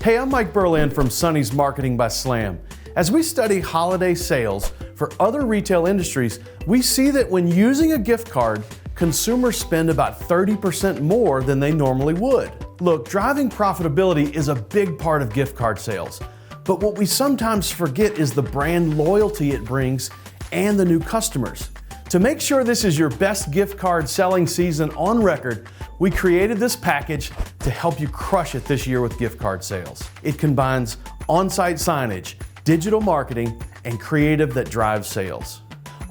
Hey, I'm Mike Berlin from Sonny's Marketing by Slam. As we study holiday sales for other retail industries, we see that when using a gift card, consumers spend about 30% more than they normally would. Look, driving profitability is a big part of gift card sales, but what we sometimes forget is the brand loyalty it brings and the new customers. To make sure this is your best gift card selling season on record, we created this package to help you crush it this year with gift card sales. It combines on-site signage, digital marketing, and creative that drives sales.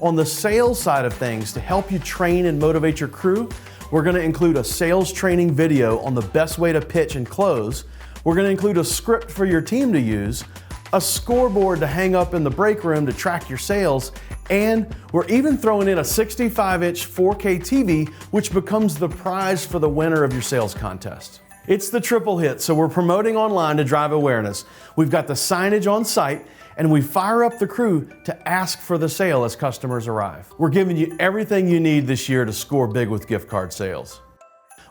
On the sales side of things, to help you train and motivate your crew, we're going to include a sales training video on the best way to pitch and close. We're going to include a script for your team to use, a scoreboard to hang up in the break room to track your sales, and we're even throwing in a 65-inch 4K TV, which becomes the prize for the winner of your sales contest. It's the triple hit, so we're promoting online to drive awareness. We've got the signage on site, and we fire up the crew to ask for the sale as customers arrive. We're giving you everything you need this year to score big with gift card sales.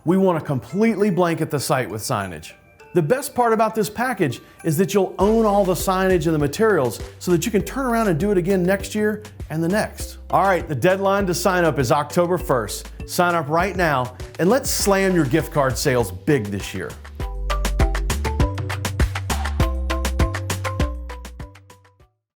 We want to completely blanket the site with signage. The best part about this package is that you'll own all the signage and the materials so that you can turn around and do it again next year and the next. All right, the deadline to sign up is October 1st. Sign up right now and let's slam your gift card sales big this year.